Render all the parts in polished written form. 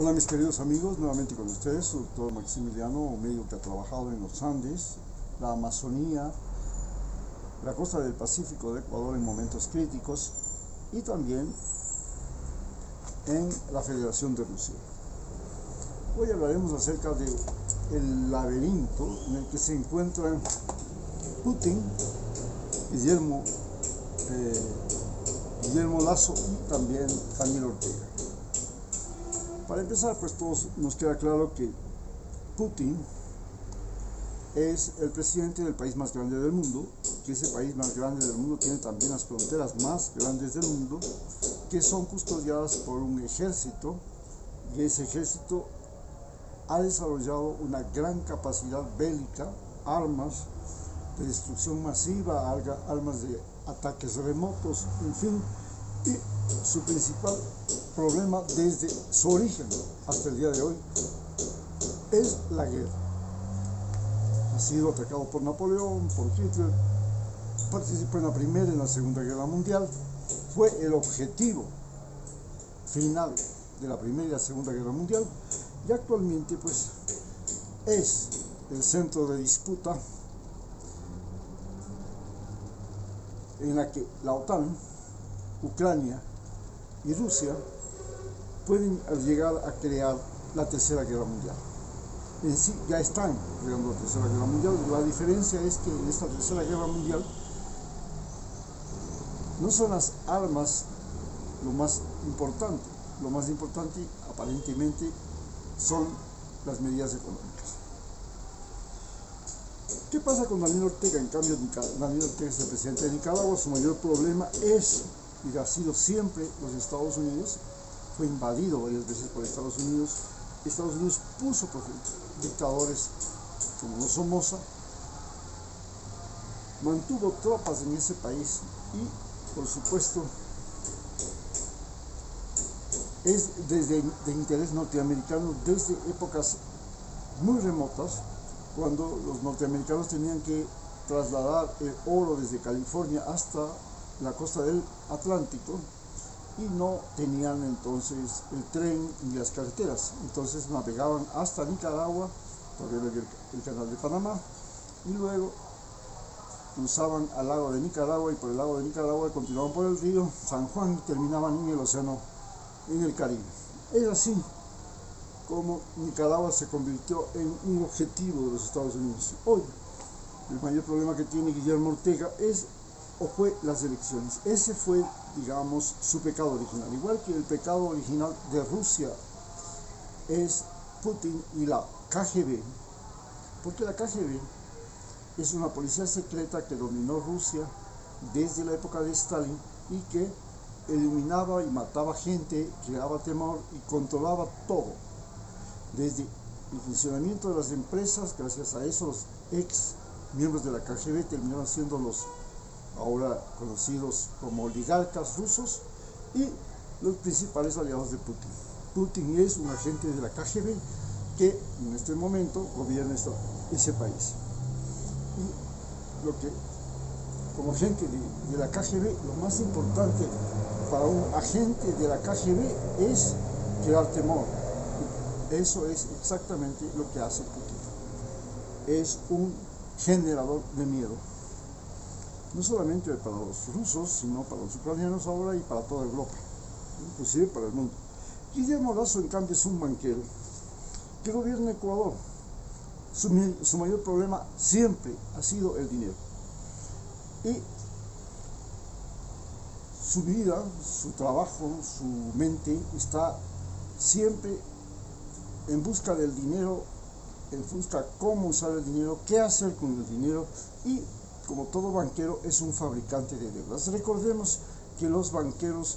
Hola mis queridos amigos, nuevamente con ustedes, su doctor Maximiliano, un médico que ha trabajado en los Andes, la Amazonía, la costa del Pacífico de Ecuador en momentos críticos y también en la Federación de Rusia. Hoy hablaremos acerca del laberinto en el que se encuentran Putin, Guillermo Lasso y también Daniel Ortega. Para empezar, pues todos nos queda claro que Putin es el presidente del país más grande del mundo, que ese país más grande del mundo tiene también las fronteras más grandes del mundo, que son custodiadas por un ejército, y ese ejército ha desarrollado una gran capacidad bélica, armas de destrucción masiva, armas de ataques remotos, en fin, y su principal problema desde su origen hasta el día de hoy es la guerra. Ha sido atacado por Napoleón, por Hitler, participó en la Primera y en la Segunda Guerra Mundial, fue el objetivo final de la Primera y la Segunda Guerra Mundial y actualmente pues es el centro de disputa en la que la OTAN, Ucrania y Rusia pueden llegar a crear la Tercera Guerra Mundial. En sí ya están creando la Tercera Guerra Mundial. La diferencia es que en esta Tercera Guerra Mundial no son las armas lo más importante aparentemente son las medidas económicas. ¿Qué pasa con Daniel Ortega? En cambio, Daniel Ortega es el presidente de Nicaragua. Su mayor problema es, y ha sido siempre, los Estados Unidos. Fue invadido varias veces por Estados Unidos. Estados Unidos puso dictadores como Somoza, mantuvo tropas en ese país y, por supuesto, es de interés norteamericano desde épocas muy remotas, cuando los norteamericanos tenían que trasladar el oro desde California hasta la costa del Atlántico y no tenían entonces el tren ni las carreteras. Entonces navegaban hasta Nicaragua, por el canal de Panamá, y luego cruzaban al lago de Nicaragua y por el lago de Nicaragua continuaban por el río San Juan y terminaban en el océano, en el Caribe. Es así como Nicaragua se convirtió en un objetivo de los Estados Unidos. Hoy, el mayor problema que tiene Guillermo Ortega fue las elecciones. Ese fue, digamos, su pecado original. Igual que el pecado original de Rusia es Putin y la KGB, porque la KGB es una policía secreta que dominó Rusia desde la época de Stalin y que eliminaba y mataba gente, creaba temor y controlaba todo, desde el funcionamiento de las empresas. Gracias a eso los ex miembros de la KGB terminaron siendo los ahora conocidos como oligarcas rusos y los principales aliados de Putin. Putin es un agente de la KGB que en este momento gobierna ese país. Y lo que, como agente de la KGB, lo más importante para un agente de la KGB es crear temor. Eso es exactamente lo que hace Putin. Es un generador de miedo. No solamente para los rusos, sino para los ucranianos ahora y para toda Europa, inclusive para el mundo. Guillermo Lasso, en cambio, es un banquero que gobierna Ecuador. Su mayor problema siempre ha sido el dinero. Y su vida, su trabajo, su mente está siempre en busca del dinero, en busca cómo usar el dinero, qué hacer con el dinero y, como todo banquero, es un fabricante de deudas. Recordemos que los banqueros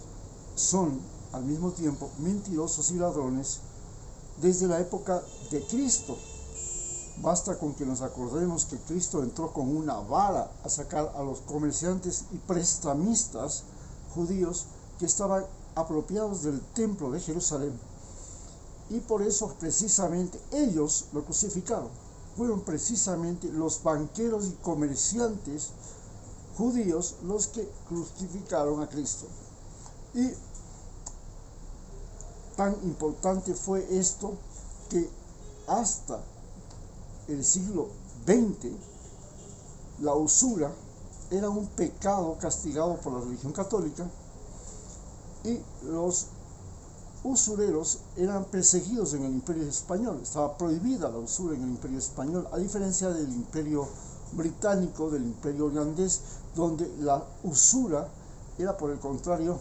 son al mismo tiempo mentirosos y ladrones desde la época de Cristo. Basta con que nos acordemos que Cristo entró con una vara a sacar a los comerciantes y prestamistas judíos que estaban apropiados del templo de Jerusalén. Y por eso precisamente ellos lo crucificaron. Fueron precisamente los banqueros y comerciantes judíos los que crucificaron a Cristo. Y tan importante fue esto que hasta el siglo XX la usura era un pecado castigado por la religión católica y los usureros eran perseguidos en el Imperio Español. Estaba prohibida la usura en el Imperio Español, a diferencia del Imperio Británico, del Imperio Holandés, donde la usura era, por el contrario,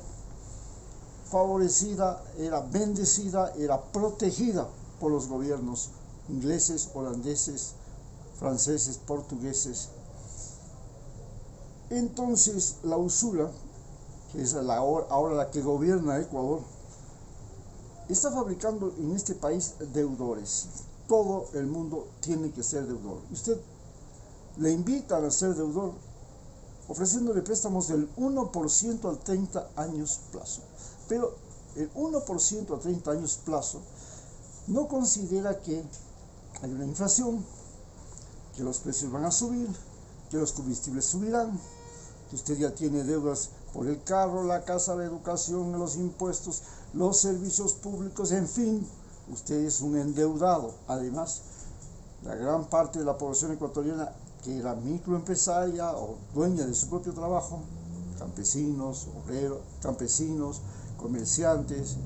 favorecida, era bendecida, era protegida por los gobiernos ingleses, holandeses, franceses, portugueses. Entonces la usura, que es ahora la que gobierna Ecuador, está fabricando en este país deudores. Todo el mundo tiene que ser deudor. Usted le invitan a ser deudor ofreciéndole préstamos del 1% al 30 años plazo. Pero el 1% a 30 años plazo no considera que hay una inflación, que los precios van a subir, que los combustibles subirán, que usted ya tiene deudas por el carro, la casa, la educación, los impuestos, los servicios públicos, en fin, usted es un endeudado. Además, la gran parte de la población ecuatoriana que era microempresaria o dueña de su propio trabajo, campesinos, obreros, campesinos, comerciantes,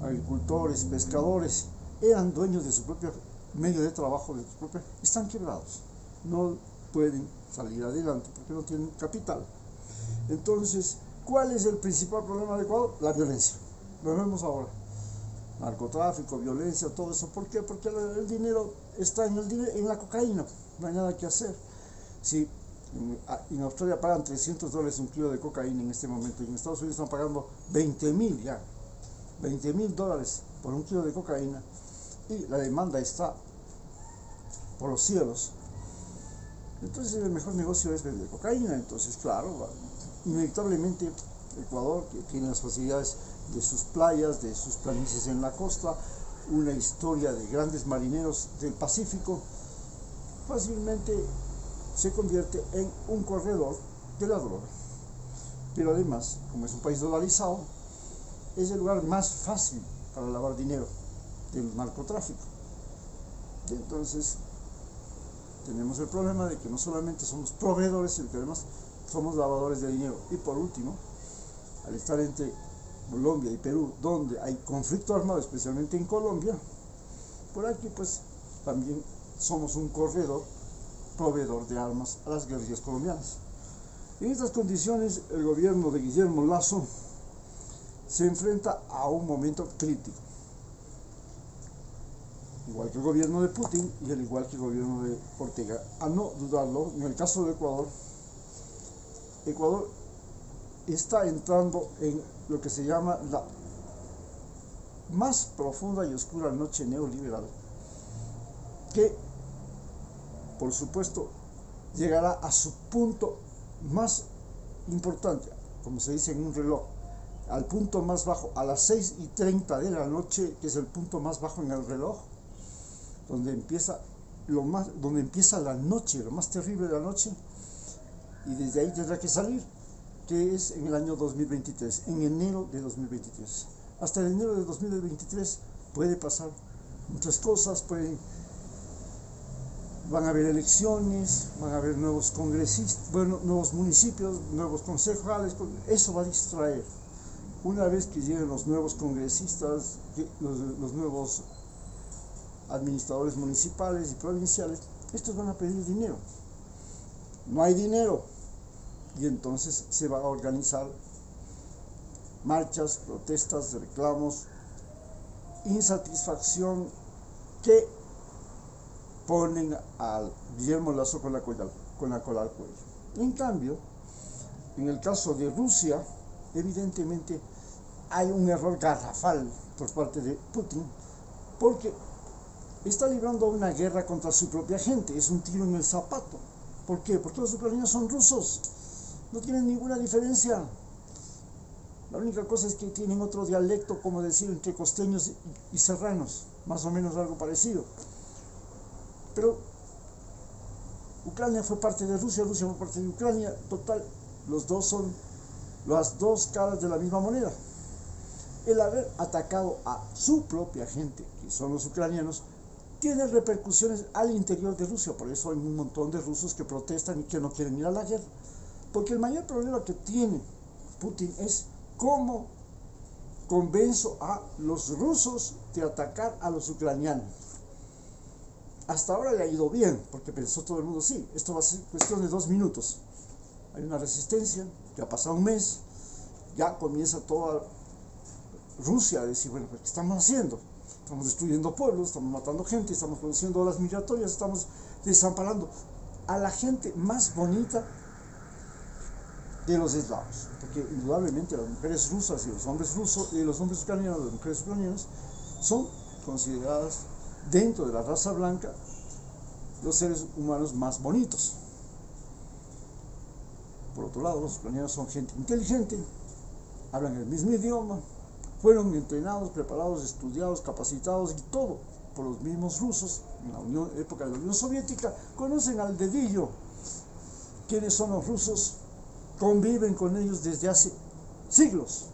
agricultores, pescadores, eran dueños de su propio medio de trabajo, están quebrados, no pueden salir adelante porque no tienen capital. Entonces, ¿cuál es el principal problema de Ecuador? La violencia. Lo vemos ahora. Narcotráfico, violencia, todo eso. ¿Por qué? Porque el dinero está en la cocaína. No hay nada que hacer. Si en Australia pagan $300 un kilo de cocaína en este momento, y en Estados Unidos están pagando 20.000 ya. $20.000 por un kilo de cocaína. Y la demanda está por los cielos. Entonces el mejor negocio es vender cocaína. Entonces, claro, inevitablemente Ecuador, que tiene las facilidades de sus playas, de sus planicies en la costa, una historia de grandes marineros del Pacífico, fácilmente se convierte en un corredor de la droga. Pero además, como es un país dolarizado, es el lugar más fácil para lavar dinero del narcotráfico. Y entonces tenemos el problema de que no solamente somos proveedores, sino que además somos lavadores de dinero. Y por último, al estar entre Colombia y Perú, donde hay conflicto armado, especialmente en Colombia, por aquí pues también somos un corredor, proveedor de armas a las guerrillas colombianas. En estas condiciones, el gobierno de Guillermo Lasso se enfrenta a un momento crítico, igual que el gobierno de Putin y al igual que el gobierno de Ortega. A no dudarlo, en el caso de Ecuador está entrando en lo que se llama la más profunda y oscura noche neoliberal, que por supuesto llegará a su punto más importante, como se dice en un reloj, al punto más bajo a las 6:30 de la noche, que es el punto más bajo en el reloj, donde empieza la noche, lo más terrible de la noche, y desde ahí tendrá que salir, que es en el año 2023, en enero de 2023. Hasta el enero de 2023 puede pasar muchas cosas, van a haber elecciones, van a haber nuevos congresistas, nuevos municipios, nuevos concejales, eso va a distraer. Una vez que lleguen los nuevos congresistas, los nuevos administradores municipales y provinciales, estos van a pedir dinero. No hay dinero. Y entonces se va a organizar marchas, protestas, reclamos, insatisfacción que ponen a Guillermo Lasso con la cola al cuello. En cambio, en el caso de Rusia, evidentemente hay un error garrafal por parte de Putin, porque está librando una guerra contra su propia gente, es un tiro en el zapato. ¿Por qué? Porque los ucranianos son rusos, no tienen ninguna diferencia. La única cosa es que tienen otro dialecto, como decir, entre costeños y serranos, más o menos algo parecido. Pero Ucrania fue parte de Rusia, Rusia fue parte de Ucrania, total, los dos son las dos caras de la misma moneda. el haber atacado a su propia gente, que son los ucranianos, tiene repercusiones al interior de Rusia. Por eso hay un montón de rusos que protestan y que no quieren ir a la guerra. Porque el mayor problema que tiene Putin es cómo convenzo a los rusos de atacar a los ucranianos. Hasta ahora le ha ido bien, porque pensó todo el mundo, sí, esto va a ser cuestión de 2 minutos. Hay una resistencia, ya ha pasado un mes, ya comienza toda Rusia a decir, bueno, ¿qué estamos haciendo? Estamos destruyendo pueblos, estamos matando gente, estamos produciendo olas migratorias, estamos desamparando a la gente más bonita de los eslavos, porque indudablemente las mujeres rusas y los hombres rusos y los hombres ucranianos, las mujeres ucranianas son consideradas dentro de la raza blanca los seres humanos más bonitos. Por otro lado, los ucranianos son gente inteligente, hablan el mismo idioma, fueron entrenados, preparados, estudiados, capacitados y todo por los mismos rusos. En la época de la Unión Soviética conocen al dedillo quiénes son los rusos, conviven con ellos desde hace siglos.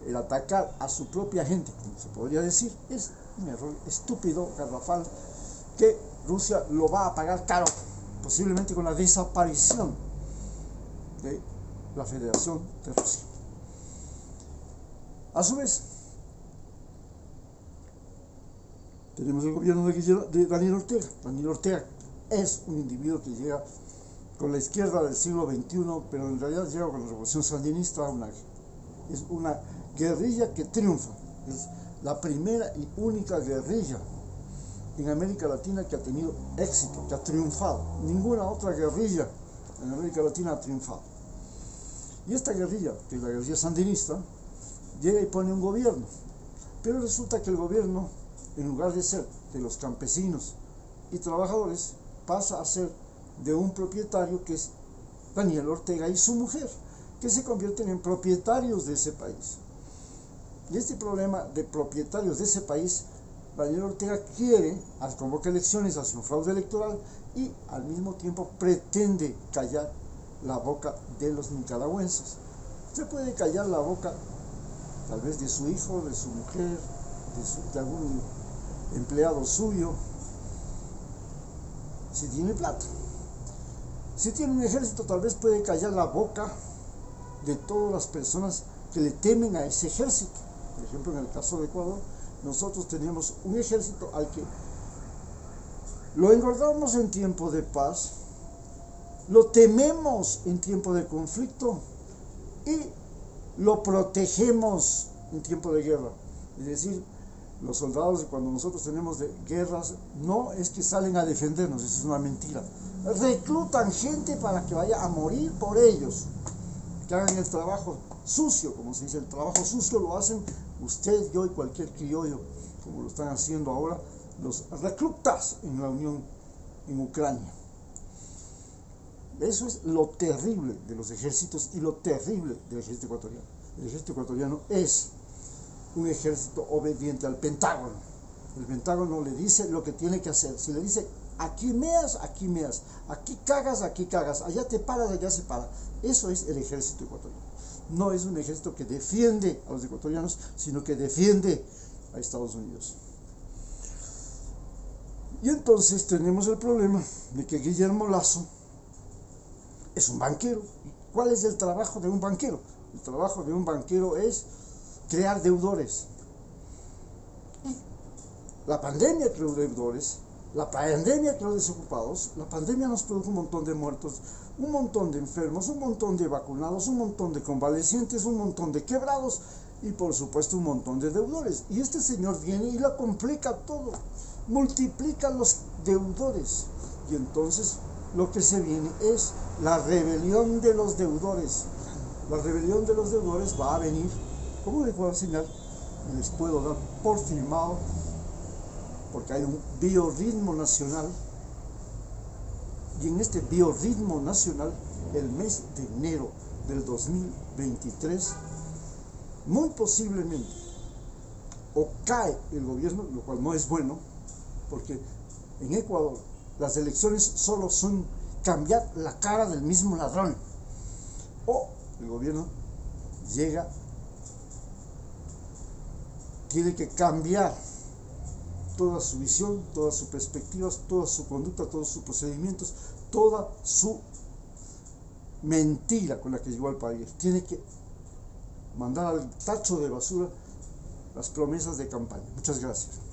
El atacar a su propia gente, como se podría decir, es un error estúpido, garrafal, que Rusia lo va a pagar caro, posiblemente con la desaparición de la Federación de Rusia. A su vez, tenemos el gobierno de Daniel Ortega. Daniel Ortega es un individuo que llega con la izquierda del siglo XXI, pero en realidad llega con la revolución sandinista, es una guerrilla que triunfa. Es la primera y única guerrilla en América Latina que ha tenido éxito, que ha triunfado. Ninguna otra guerrilla en América Latina ha triunfado. Y esta guerrilla, que es la guerrilla sandinista, llega y pone un gobierno, pero resulta que el gobierno, en lugar de ser de los campesinos y trabajadores, pasa a ser de un propietario que es Daniel Ortega y su mujer, que se convierten en propietarios de ese país. Y este problema de propietarios de ese país, Daniel Ortega quiere, convoca elecciones, hace un fraude electoral y al mismo tiempo pretende callar la boca de los nicaragüenses. Se puede callar la boca tal vez de su hijo, de su mujer, de algún empleado suyo, si tiene plata. Si tiene un ejército, tal vez puede callar la boca de todas las personas que le temen a ese ejército. Por ejemplo, en el caso de Ecuador, nosotros teníamos un ejército al que lo engordamos en tiempo de paz, lo tememos en tiempo de conflicto y lo protegemos en tiempo de guerra. Es decir, los soldados, cuando nosotros tenemos guerras, no es que salen a defendernos, eso es una mentira. Reclutan gente para que vaya a morir por ellos, que hagan el trabajo sucio, como se dice, el trabajo sucio lo hacen usted, yo y cualquier criollo, como lo están haciendo ahora los reclutas en la Unión, en Ucrania. Eso es lo terrible de los ejércitos y lo terrible del ejército ecuatoriano. El ejército ecuatoriano es un ejército obediente al Pentágono. El Pentágono le dice lo que tiene que hacer. Si le dice aquí meas, aquí meas, aquí cagas, allá te paras, allá se para. Eso es el ejército ecuatoriano. No es un ejército que defiende a los ecuatorianos, sino que defiende a Estados Unidos. Y entonces tenemos el problema de que Guillermo Lasso es un banquero. ¿Cuál es el trabajo de un banquero? El trabajo de un banquero es crear deudores. La pandemia creó deudores, la pandemia creó desocupados, la pandemia nos produjo un montón de muertos, un montón de enfermos, un montón de vacunados, un montón de convalecientes, un montón de quebrados y por supuesto un montón de deudores. Y este señor viene y lo complica todo, multiplica los deudores y entonces lo que se viene es la rebelión de los deudores. La rebelión de los deudores va a venir, como les puedo enseñar, y les puedo dar por firmado, porque hay un biorritmo nacional, y en este biorritmo nacional, el mes de enero del 2023, muy posiblemente, o cae el gobierno, lo cual no es bueno, porque en Ecuador las elecciones solo son cambiar la cara del mismo ladrón, o el gobierno llega tiene que cambiar toda su visión, todas sus perspectivas, toda su conducta, todos sus procedimientos, toda su mentira con la que llegó al país. Tiene que mandar al tacho de basura las promesas de campaña. Muchas gracias.